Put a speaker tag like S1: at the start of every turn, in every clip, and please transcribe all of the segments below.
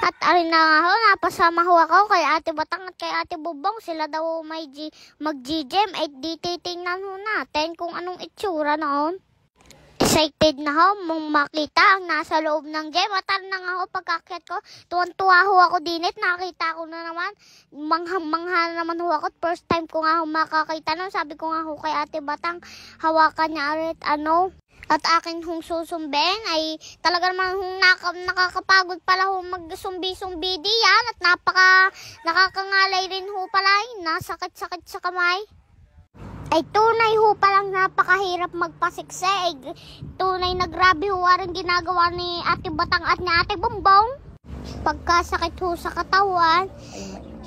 S1: At arin na nga ho, napasama ho ako kay Ate Batang at kay Ate Bubong. Sila daw may mag-GGM ay di titingnan ho natin kung anong itsura noon. Excited na ho mong makita ang nasa loob ng gym. At na nga ho pagkakyat ko, tuwan-tuwa ho ako din at nakita ko na naman. Manghang-mangha naman ho ako. First time ko nga ho makakita nun. Sabi ko nga ho kay Ate Batang, hawakan niya arit at akin hong susumbin ay talaga naman hong nakakapagod pala ho magsumbi-sumbi diyan at nakakangalay rin ho pala nasakit-sakit sa kamay. Ay tunay ho palang napakahirap magpasikse. Tunay na grabe ho rin ginagawa ni Ate Batang at ni Ate Bumbong. Pagkasakit ho sa katawan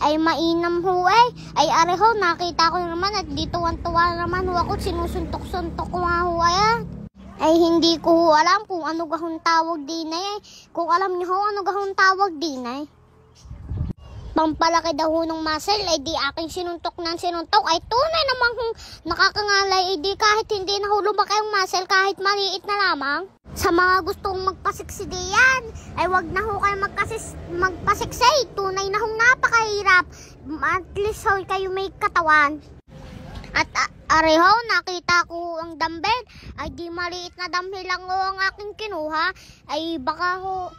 S1: ay mainam ho ay are ho nakita ko naman at dito tuwan-tuwa naman ho ako, sinusuntok-suntok ko nga ho ay hindi ko ho alam kung ano gahong tawag din kung alam niyo ho ano gahong tawag din pampalaki daw ho ng muscle ay di aking sinuntok ng sinuntok ay tunay namang nakakangalay ay di kahit hindi na ho lumaki ang muscle kahit maliit na lamang. Sa mga gustong magpasiksi diyan ay wag na ho kayo magpasiksi, tunay na hong napakahirap, at least ho kayo may katawan. At areho, nakita ko ang dumbbell, ay di maliit na dumbbell lang ho ang aking kinuha, ay baka ho,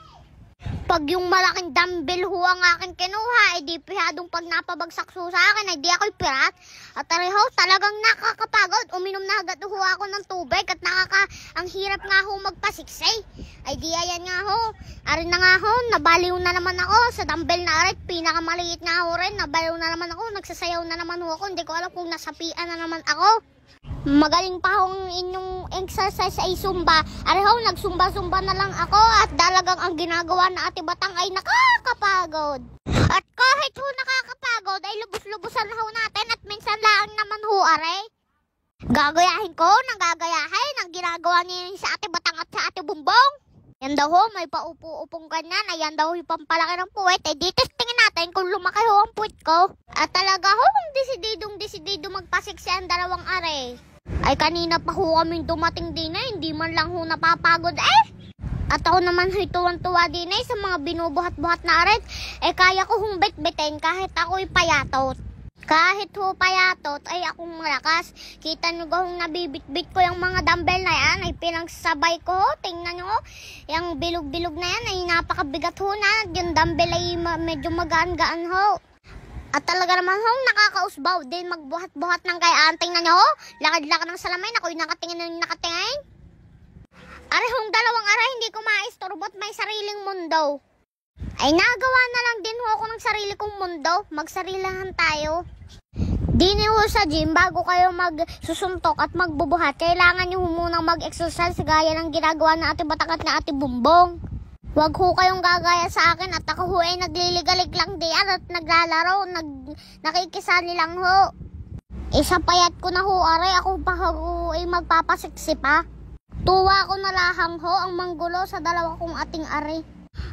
S1: pag yung malaking dumbbell ho ang aking kinuha, ay di pihadong pag napabagsak ho sa akin, ay di ako'y pirat. At areho, talagang nakakapagod, uminom na agad ho ako ng tubig, at ang hirap nga ho magpasiksay. Ay di ayan nga ho, arin na nga ho, nabaliw na naman ako sa dumbbell na arit, pinakamaliit nga ho rin, nabaliw na naman ako, nagsasayaw na naman ho ako, hindi ko alam kung nasapian na naman ako. Magaling pa hong inyong exercise ay zumba. Areho, nagsumba-zumba na lang ako at dalagang ang ginagawa na Ate Batang ay nakakapagod. At kahit ho nakakapagod ay lubos-lubosan ho natin at minsan lang naman ho are. Gagayahin ko, nagagayahin ang ginagawa niya sa Ate Batang at sa Ate Bumbong. Yan daw ho, may paupo-upong ganyan. Ayan daw ho, pampalaki ng puwet. Eh, dito tingin natin kung lumaki ho ang puwet ko. At talaga ho, kung desidido magpasiksi ang dalawang are. Ay kanina pa ho kaming dumating din hindi man lang ho napapagod At ako naman ho tuwan-tuwa din sa mga binubuhat-buhat na arit. Kaya ko hong bet-beten kahit ako'y payatot. Kahit ho payatot ay akong malakas. Kita nyo gahong nabibit-bit ko yung mga dumbbell na yan ay pinagsabay ko. Tingnan nyo, yung bilog-bilog na yan ay napakabigat ho na. Yung dumbbell ay medyo magaan-gaan ho. At talaga naman ho, nakakausbaw din magbuhat-buhat ng kayaan. Tingnan nyo ho, lakad-lakad ng salamin. Ako'y nakatingin ng nakatingin. Arehong dalawang aray, hindi ko maistorbo at may sariling mundo. Ay nagawa na lang din ho ako ng sarili kong mundo. Magsarilahan tayo. Dini ho sa gym, bago kayo magsusuntok at magbubuhat, kailangan nyo munang mag-exercise gaya ng ginagawa na Ate Batang at na Ate Bumbong. Huwag ho kayong gagaya sa akin at ako ho ay nagliligalig lang diyan at naglalaro, nakikisali lang ho. Sa payat ko na ho aray, ako pa ho ay magpapasiksi pa. Tuwa ko na lahang ho ang manggulo sa dalawa kong ating aray.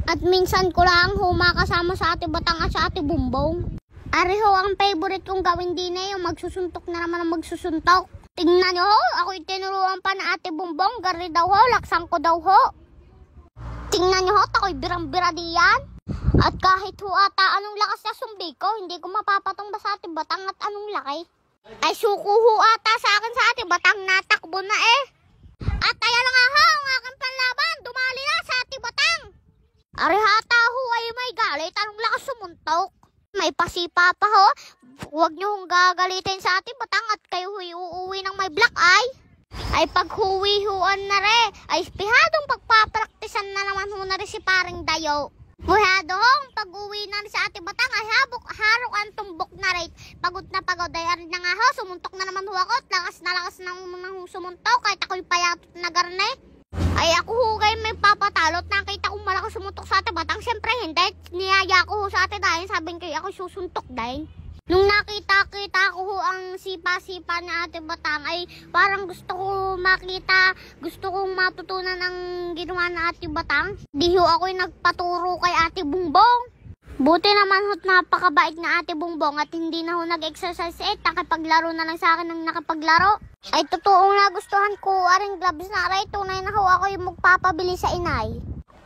S1: At minsan ko lang ho makasama sa Ate Batang at sa Ate Bumbong. Ari ho, ang favorite kong gawin din yung magsusuntok na naman ang magsusuntok. Tingnan nyo ho, ako'y tinuruan pa na Ate Bumbong, gari daw ho, laksan ko daw ho. Tingnan nyo ho, ako'y birang-bira diyan. At kahit ho ata anong lakas na sumbi ko, hindi ko mapapatong ba sa Ate Batang at anong laki. Ay suko ho ata sa akin sa Ate Batang, natakbo na At ayan nga ho, ang aking panlaban, dumali na sa Ate Batang. Ari hata ho ay may galit, anong lakas sumuntok. May pasipa pa ho. Huwag nyo hong gagalitin sa Ate Batang at kayo uuwi ng may black eye. Ay paghuwi-huan na ay pihadong pagpapraktisan na naman ho na rin si paring Dayo. Pihado hong pag-uwi na rin sa Ate Batang ay harok ang tumbok na rin. Pagod na pagod ay na nga ho, sumuntok na naman ho ako at lakas na sumuntok kahit ako'y payatot na garne. Ay ako ho kayo may papatalot, nakita kong malakas sumuntok sa Ate Batang. Siyempre hindi, niyaya ko ho sa Ate Dayan, sabihin kayo ako susuntok dahil. Nung nakita ko ho ang sipa-sipa na Ate Batang ay parang gusto ko makita, gusto kong matutunan ang ginawa na Ate Batang. Di ho ako'y nagpaturo kay Ate Bumbong. Buti naman ho't napakabait na Ate Bumbong at hindi na ho nag-exercise nakapaglaro na lang sa akin ng nakapaglaro. Ay totoong nagustuhan ko aring gloves na aray, tunay na ho ako yung magpapabili sa inay.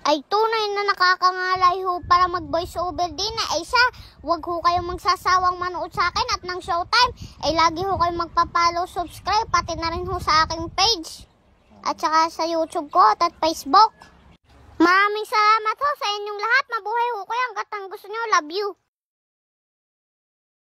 S1: ay tunay na nakakangalay ho para mag voice over din na. Ay siya, wag ho kayong magsasawang manood sa akin at ng Showtime. Ay lagi ho kayong magpa-follow, subscribe, pati na rin ho sa aking page. At saka sa YouTube ko at Facebook. Maraming salamat ho sa inyong lahat. Mabuhay ho kayo hanggat ang gusto nyo. Love you.